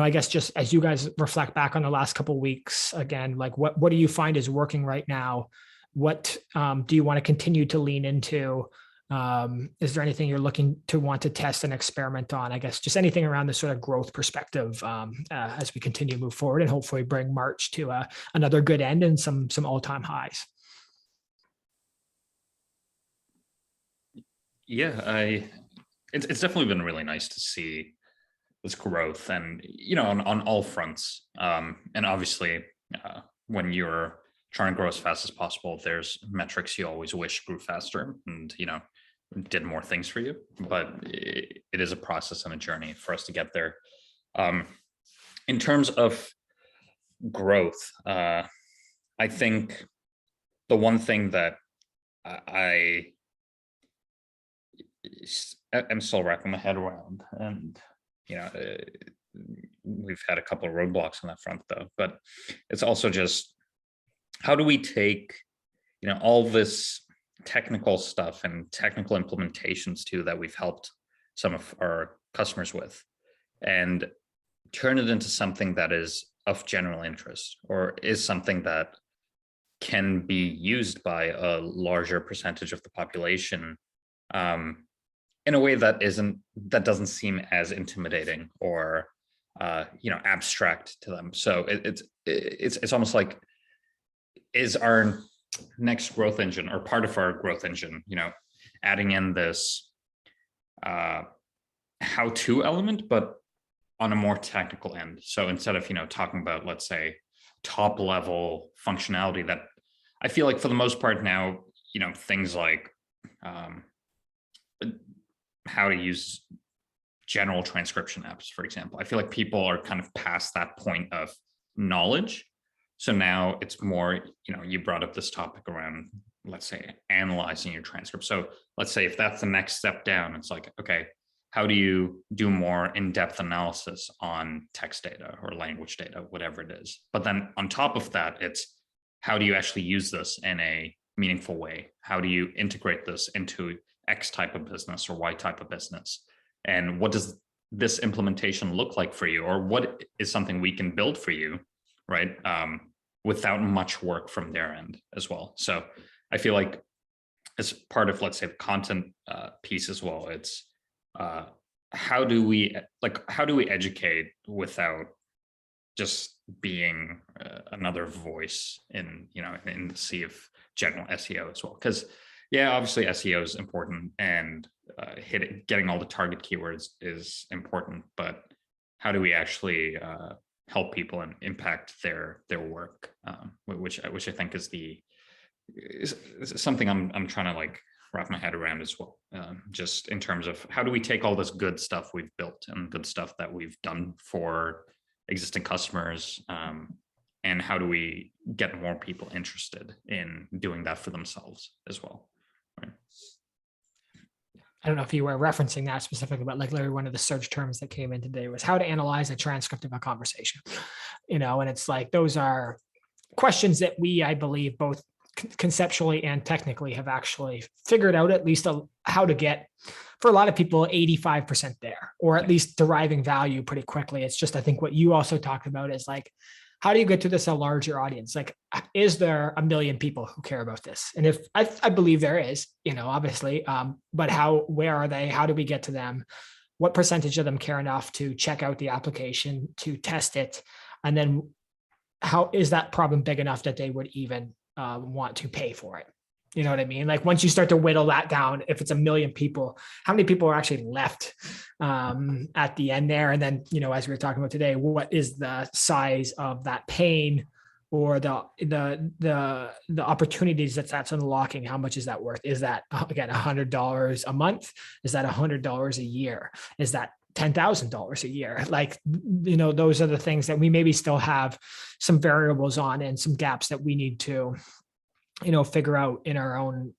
S1: guess just as you guys reflect back on the last couple of weeks, again, like what do you find is working right now? What do you want to continue to lean into? Is there anything you're looking to want to test and experiment on? I guess just anything around the sort of growth perspective as we continue to move forward and hopefully bring March to another good end and some all-time highs.
S3: Yeah, it's definitely been really nice to see this growth, and on all fronts. And obviously, when you're trying to grow as fast as possible, there's metrics you always wish grew faster and did more things for you. But it is a process and a journey for us to get there. In terms of growth, I think the one thing that I am still wrapping my head around, and we've had a couple of roadblocks on that front though, but it's also just, how do we take all this technical stuff and technical implementations too that we've helped some of our customers with, and turn it into something that is of general interest, or is something that can be used by a larger percentage of the population, in a way that doesn't seem as intimidating or abstract to them. So it's almost like, is our next growth engine, or part of our growth engine, adding in this how-to element, but on a more technical end. So instead of talking about, let's say, top level functionality, that I feel like for the most part now, things like how to use general transcription apps, for example. I feel like people are kind of past that point of knowledge. So now it's more, you brought up this topic around, let's say, analyzing your transcript. So let's say if that's the next step down, it's like, okay, how do you do more in-depth analysis on text data or language data, whatever it is? But then on top of that, it's how do you actually use this in a meaningful way? How do you integrate this into X type of business or Y type of business? And what does this implementation look like for you? Or what is something we can build for you, right? Without much work from their end as well. So I feel like as part of, let's say, the content piece as well, it's how do we educate without just being another voice in in the sea of general SEO as well? Because yeah, obviously SEO is important, and getting all the target keywords is important, but how do we actually help people and impact their work, which I think is something I'm trying to wrap my head around as well. Just in terms of how do we take all this good stuff we've built and good stuff that we've done for existing customers, and how do we get more people interested in doing that for themselves as well? Right.
S1: I don't know if you were referencing that specifically, but literally one of the search terms that came in today was how to analyze a transcript of a conversation, and it's like, those are questions that we, I believe, both conceptually and technically have actually figured out at least how to get, for a lot of people, 85% there, or at least deriving value pretty quickly. It's just, I think what you also talked about is how do you get to this a larger audience? Is there 1 million people who care about this? And if I believe there is, obviously, but where are they? How do we get to them? What percentage of them care enough to check out the application, to test it? And then how is that problem big enough that they would even want to pay for it? You know what I mean? Once you start to whittle that down, if it's 1 million people, how many people are actually left at the end there? And then, as we were talking about today, what is the size of that pain, or the opportunities that's unlocking? How much is that worth? Is that, again, $100 a month? Is that $100 a year? Is that $10,000 a year? Those are the things that we maybe still have some variables on, and some gaps that we need to figure out in our own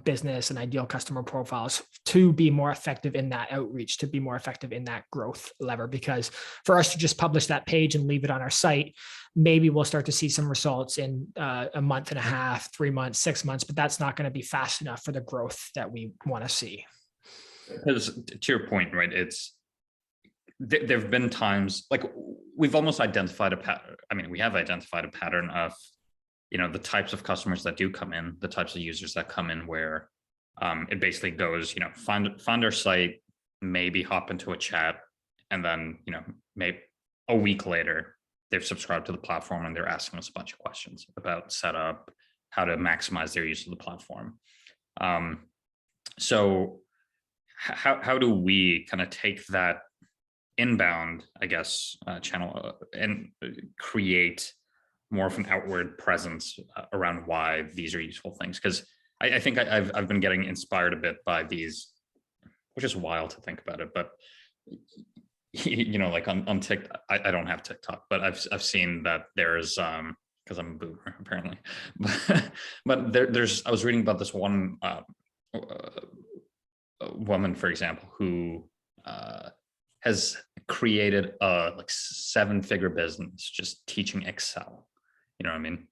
S1: business and ideal customer profiles to be more effective in that outreach, to be more effective in that growth lever. Because for us to just publish that page and leave it on our site, maybe we'll start to see some results in a month and a half, 3 months, 6 months, but that's not going to be fast enough for the growth that we want to see.
S3: Because to your point, right, there've been times we've almost identified a pattern. I mean, we have identified a pattern of the types of customers that do come in, the types of users that come in, where it basically goes, find our site, maybe hop into a chat, and then, maybe a week later, they've subscribed to the platform and they're asking us a bunch of questions about setup, how to maximize their use of the platform. So how do we kind of take that inbound, I guess, channel and create more of an outward presence around why these are useful things? Because I think I've been getting inspired a bit by these, which is wild to think about it, but on TikTok, I don't have TikTok, but I've seen that there's because I'm a boomer apparently, but there's I was reading about this one woman, for example, who has created a 7-figure business just teaching Excel. You know what I mean?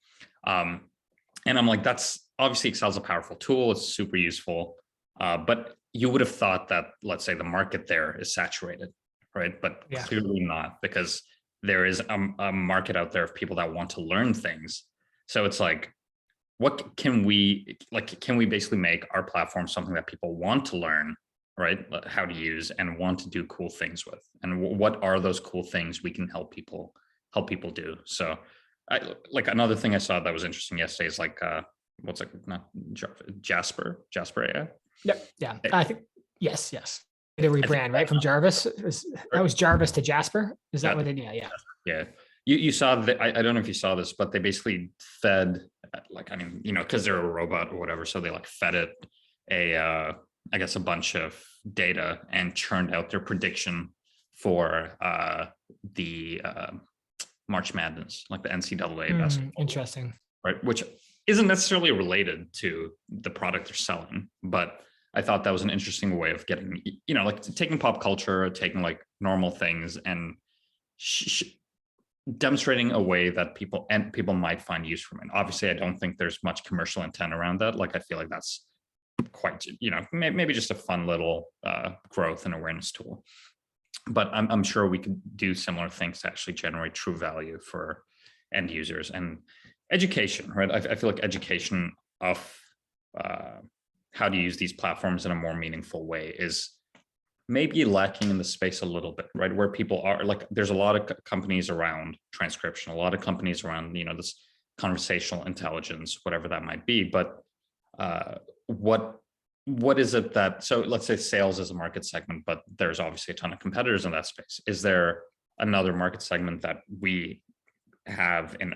S3: And I'm like, that's obviously, Excel's a powerful tool. It's super useful. But you would have thought that, let's say, the market there is saturated, right? But
S1: Yeah.
S3: clearly not, because there is a market out there of people that want to learn things. So it's like, what can we basically make our platform something that people want to learn, right? How to use and want to do cool things with, and what are those cool things we can help people do. So another thing I saw that was interesting yesterday is like what's it, not Jasper AI.
S1: Yeah. I think yes. The rebrand, right? From Jarvis. That was Jarvis to Jasper. Is that what it? Yeah.
S3: Yeah. You saw that. I don't know if you saw this, but they basically fed, because they're a robot or whatever. So they like fed it I guess a bunch of data and churned out their prediction for the March Madness, like the NCAA basketball.
S1: Interesting.
S3: Right. Which isn't necessarily related to the product they're selling, but I thought that was an interesting way of getting, like taking pop culture, taking like normal things and demonstrating a way that people might find use from it. Obviously, I don't think there's much commercial intent around that. Like, I feel like that's quite, maybe just a fun little growth and awareness tool. But I'm sure we can do similar things to actually generate true value for end users. And education, right? I feel like education of how to use these platforms in a more meaningful way is maybe lacking in the space a little bit, right? Where people are like, there's a lot of companies around transcription, a lot of companies around, this conversational intelligence, whatever that might be. But what is it that, so let's say sales is a market segment, but there's obviously a ton of competitors in that space. Is there another market segment that we have in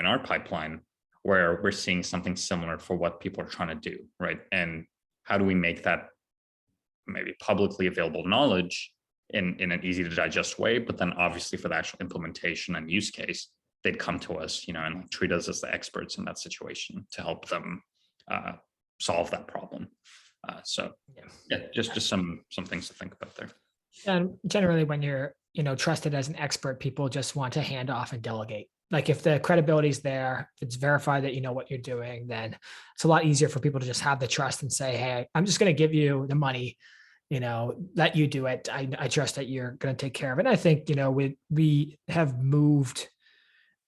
S3: our pipeline where we're seeing something similar for what people are trying to do, right? And how do we make that maybe publicly available knowledge in an easy to digest way, but then obviously for the actual implementation and use case, they'd come to us, and treat us as the experts in that situation to help them solve that problem. So just some things to think about there.
S1: And generally when you're, trusted as an expert, people just want to hand off and delegate. Like if the credibility is there, if it's verified that you know what you're doing, then it's a lot easier for people to just have the trust and say, hey, I'm just going to give you the money, let you do it. I trust that you're going to take care of it. And I think, we have moved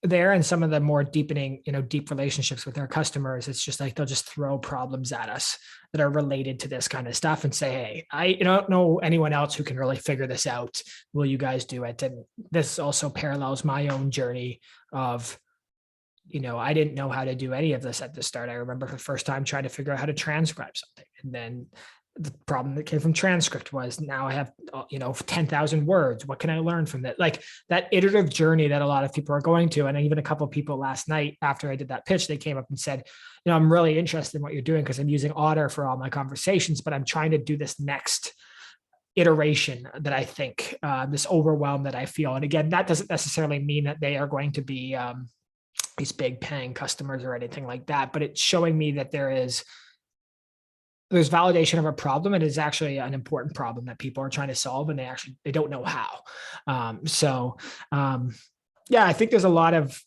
S1: there, and some of the more deepening, deep relationships with our customers, it's just like they'll just throw problems at us that are related to this kind of stuff and say, hey, I don't know anyone else who can really figure this out. Will you guys do it? And this also parallels my own journey of, I didn't know how to do any of this at the start. I remember the first time trying to figure out how to transcribe something, and then the problem that came from transcript was now I have, 10,000 words. What can I learn from that? Like that iterative journey that a lot of people are going to. And even a couple of people last night after I did that pitch, they came up and said, I'm really interested in what you're doing because I'm using Otter for all my conversations, but I'm trying to do this next iteration that I think, this overwhelm that I feel. And again, that doesn't necessarily mean that they are going to be these big paying customers or anything like that, but it's showing me that there's validation of a problem. It is actually an important problem that people are trying to solve, and they don't know how. I think there's a lot of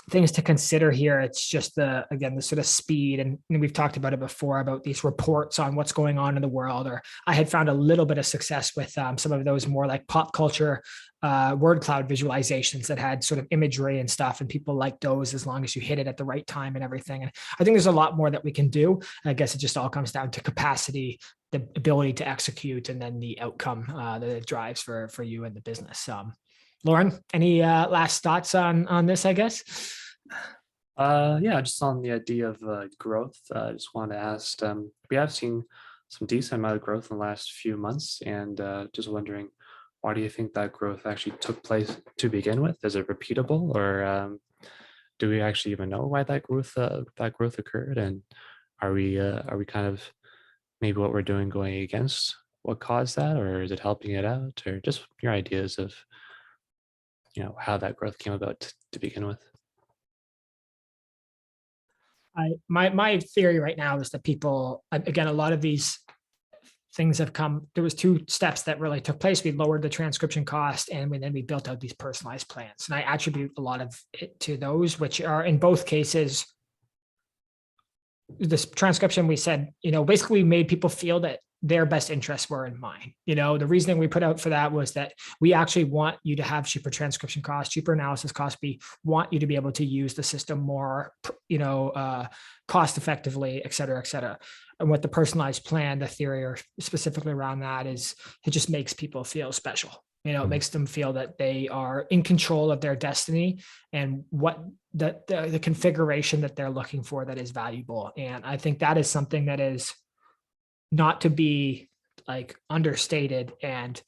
S1: things to consider here. It's just the sort of speed, and we've talked about it before about these reports on what's going on in the world. Or I had found a little bit of success with some of those more like pop culture word cloud visualizations that had sort of imagery and stuff, and people like those as long as you hit it at the right time and everything. And I think there's a lot more that we can do. I guess it just all comes down to capacity, the ability to execute, and then the outcome that it drives for you and the business. Lauren, any last thoughts on this, I guess?
S2: Just on the idea of growth, I just want to ask, we have seen some decent amount of growth in the last few months, and just wondering, why do you think that growth actually took place to begin with? Is it repeatable, or do we actually even know why that growth occurred? And are we kind of maybe what we're doing going against what caused that, or is it helping it out, or just your ideas of how that growth came about to begin with?
S1: My theory right now is that people, again, a lot of these things have come, there was two steps that really took place. We lowered the transcription cost, and then we built out these personalized plans. And I attribute a lot of it to those, which are in both cases, this transcription, we said, basically we made people feel that their best interests were in mind. The reasoning we put out for that was that we actually want you to have cheaper transcription costs, cheaper analysis costs. We want you to be able to use the system more, cost effectively, et cetera, et cetera. And with the personalized plan, the theory or specifically around that is it just makes people feel special. It makes them feel that they are in control of their destiny and what the configuration that they're looking for that is valuable. And I think that is something that is not to be like understated. And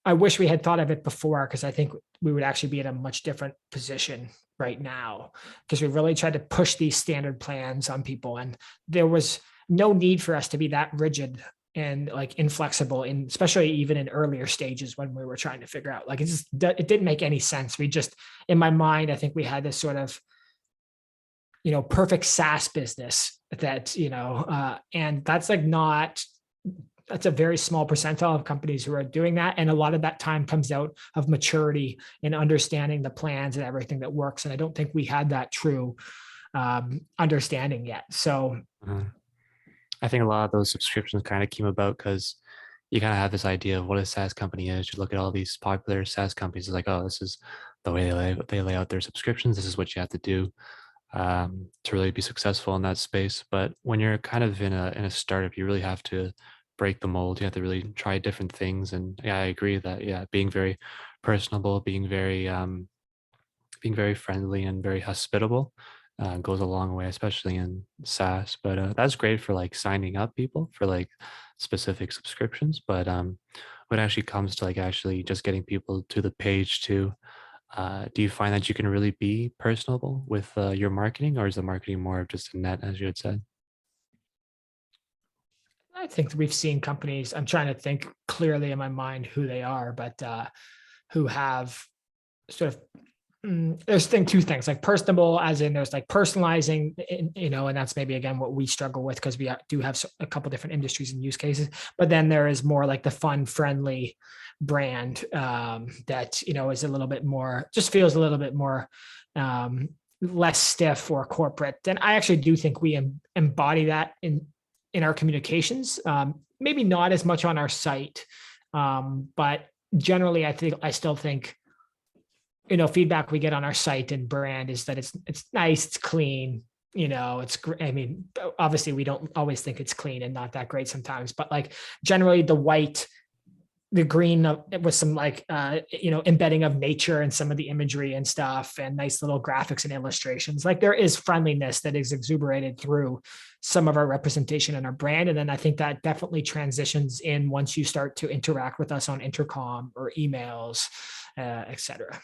S1: I wish we had thought of it before, because I think we would actually be in a much different position right now, because we really tried to push these standard plans on people. And there was no need for us to be that rigid and like inflexible, in especially even in earlier stages when we were trying to figure out, like, it didn't make any sense. We just, in my mind, I think we had this sort of, perfect SaaS business that, and that's that's a very small percentile of companies who are doing that. And a lot of that time comes out of maturity and understanding the plans and everything that works. And I don't think we had that true understanding yet. So
S2: I think a lot of those subscriptions kind of came about because you kind of have this idea of what a SaaS company is. You look at all these popular SaaS companies, it's like, oh, this is the way they lay out their subscriptions. This is what you have to do to really be successful in that space. But when you're kind of in a startup, you really have to break the mold. You have to really try different things. And yeah, I agree that being very personable, being very friendly and very hospitable goes a long way, especially in SaaS. But that's great for like signing up people for like specific subscriptions. But when it actually comes to like actually just getting people to the page too, do you find that you can really be personable with your marketing, or is the marketing more of just a net, as you had said?
S1: I think we've seen companies, I'm trying to think clearly in my mind who they are, but who have sort of, there's two things, like personable, as in there's like personalizing, and that's maybe again what we struggle with, because we do have a couple different industries and use cases. But then there is more like the fun, friendly brand that is a little bit more, just feels a little bit more less stiff or corporate. And I actually do think we embody that in our communications, maybe not as much on our site, but generally I still think feedback we get on our site and brand is that it's nice, it's clean, it's great. I mean, obviously we don't always think it's clean and not that great sometimes, but like generally the white, the green with some like, embedding of nature and some of the imagery and stuff, and nice little graphics and illustrations. Like there is friendliness that is exuberated through some of our representation and our brand. And then I think that definitely transitions in once you start to interact with us on intercom or emails, et cetera.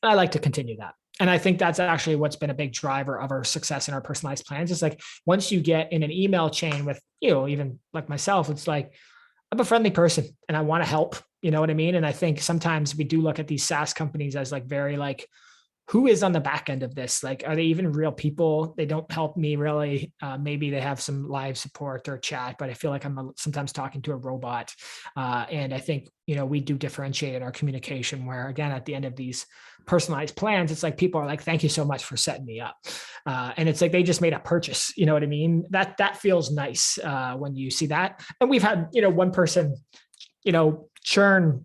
S1: I like to continue that. And I think that's actually what's been a big driver of our success in our personalized plans. Is like, once you get in an email chain with, even like myself, it's like, I'm a friendly person and I want to help, you know what I mean? And I think sometimes we do look at these SaaS companies as like very like, who is on the back end of this? Like, are they even real people? They don't help me really. Maybe they have some live support or chat, but I feel like I'm sometimes talking to a robot. And I think, we do differentiate in our communication where, again, at the end of these personalized plans, it's like people are like, thank you so much for setting me up. And it's like, they just made a purchase. You know what I mean? That feels nice when you see that. And we've had, one person, churn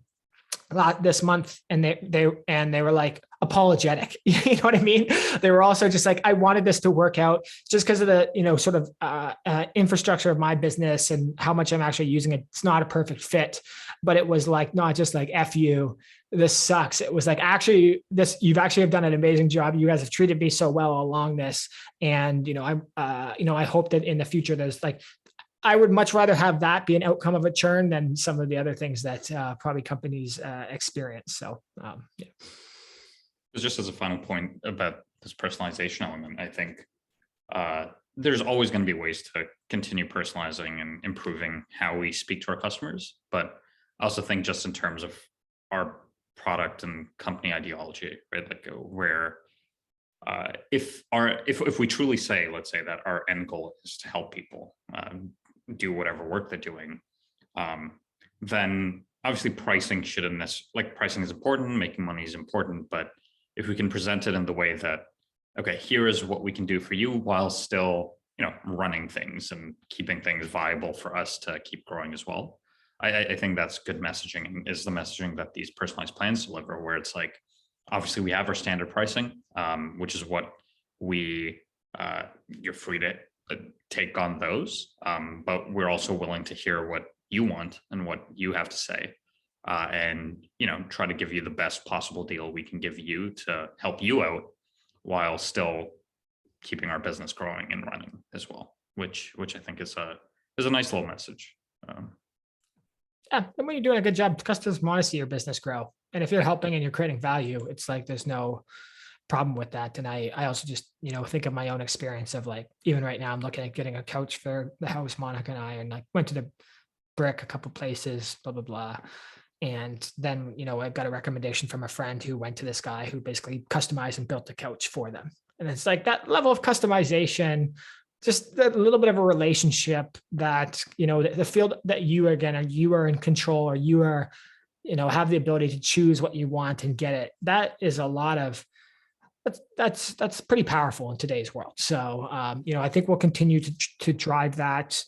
S1: a lot this month, and they were like apologetic. You know what I mean? They were also just like, I wanted this to work out just because of the, sort of infrastructure of my business and how much I'm actually using it. It's not a perfect fit, but it was like, not just like, F you, this sucks. It was like, actually, you've actually have done an amazing job. You guys have treated me so well along this. And, I hope that in the future, there's like, I would much rather have that be an outcome of a churn than some of the other things that probably companies experience. So, yeah.
S3: Just as a final point about this personalization element, I think there's always going to be ways to continue personalizing and improving how we speak to our customers. But I also think just in terms of our product and company ideology, right? Like where if we truly say, let's say that our end goal is to help people do whatever work they're doing, then obviously pricing pricing is important, making money is important, but if we can present it in the way that, okay, here is what we can do for you while still running things and keeping things viable for us to keep growing as well. I think that's good messaging, and is the messaging that these personalized plans deliver, where it's like, obviously we have our standard pricing, which is what you're free to take on those. But we're also willing to hear what you want and what you have to say, and try to give you the best possible deal we can give you to help you out while still keeping our business growing and running as well, which I think is a nice little message.
S1: Yeah, and when you're doing a good job, customers want to see your business grow. And if you're helping and you're creating value, it's like there's no problem with that. And I also just, think of my own experience of like, even right now, I'm looking at getting a couch for the house, Monica and I, and like went to the Brick a couple places, blah, blah, blah. And then, I've got a recommendation from a friend who went to this guy who basically customized and built the couch for them. And it's like that level of customization, just a little bit of a relationship that, the field that you are in control, or you are, have the ability to choose what you want and get it. That is a lot of, that's pretty powerful in today's world. So, I think we'll continue to drive that,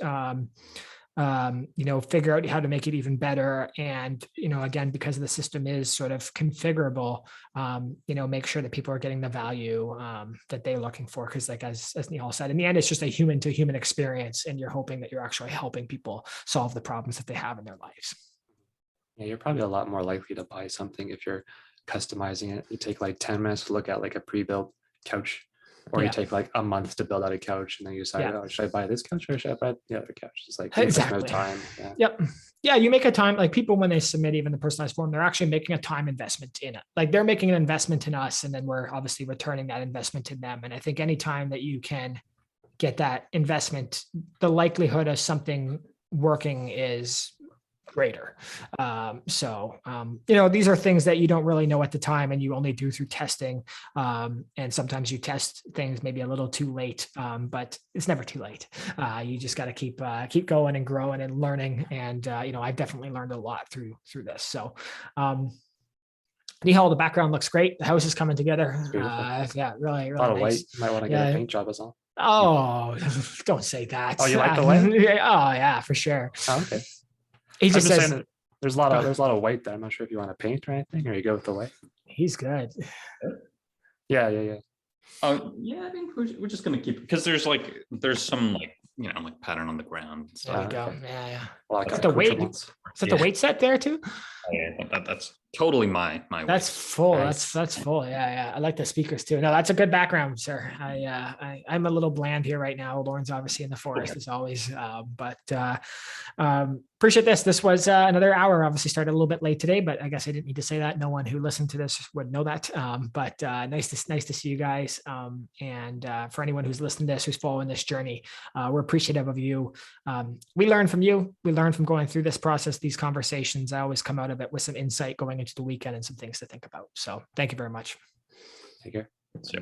S1: figure out how to make it even better. And, again, because the system is sort of configurable, make sure that people are getting the value that they're looking for. Because like, as Nihal said, in the end, it's just a human to human experience. And you're hoping that you're actually helping people solve the problems that they have in their lives.
S2: Yeah, you're probably a lot more likely to buy something if you're customizing it. You take like 10 minutes to look at like a pre-built couch, or you take like a month to build out a couch, and then you decide, oh, should I buy this couch or should I buy the other couch? It's like
S1: exactly.
S2: No time. Yeah.
S1: Yep. Yeah, you make a time, like people, when they submit even the personalized form, they're actually making a time investment in it. Like they're making an investment in us, and then we're obviously returning that investment in them. And I think anytime that you can get that investment, the likelihood of something working is greater. These are things that you don't really know at the time, and you only do through testing. And sometimes you test things maybe a little too late, but it's never too late. You just got to keep going and growing and learning. And I've definitely learned a lot through this. So, Nihal, the background looks great. The house is coming together. Yeah, really, really
S2: a lot of
S1: nice.
S2: white. You might want to get a paint job as well.
S1: Oh, don't say that.
S2: Oh, you like the white?
S1: Oh, yeah, for sure.
S2: Oh, okay.
S1: He just says
S2: there's a lot of white there. I'm not sure if you want to paint or anything, or you go with the white.
S1: He's good.
S2: Yeah.
S3: Oh yeah, I think we're just gonna keep it, because there's some like pattern on the ground.
S1: So there you go. Yeah.
S2: Well,
S1: is that the weight? Is that the weight set there too?
S3: Yeah, that's totally my
S1: That's
S3: weight.
S1: full.
S2: Nice.
S1: That's full. Yeah. I like the speakers too. No, that's a good background, sir. I'm a little bland here right now. Lauren's obviously in the forest as always. Appreciate this. This was another hour. Obviously started a little bit late today, but I guess I didn't need to say that. No one who listened to this would know that. Nice to see you guys. And for anyone who's listening to this, who's following this journey, we're appreciative of you. We learn from you. We learn from going through this process, these conversations. I always come out of it with some insight going into the weekend and some things to think about. So thank you very much.
S2: Take care.
S3: So.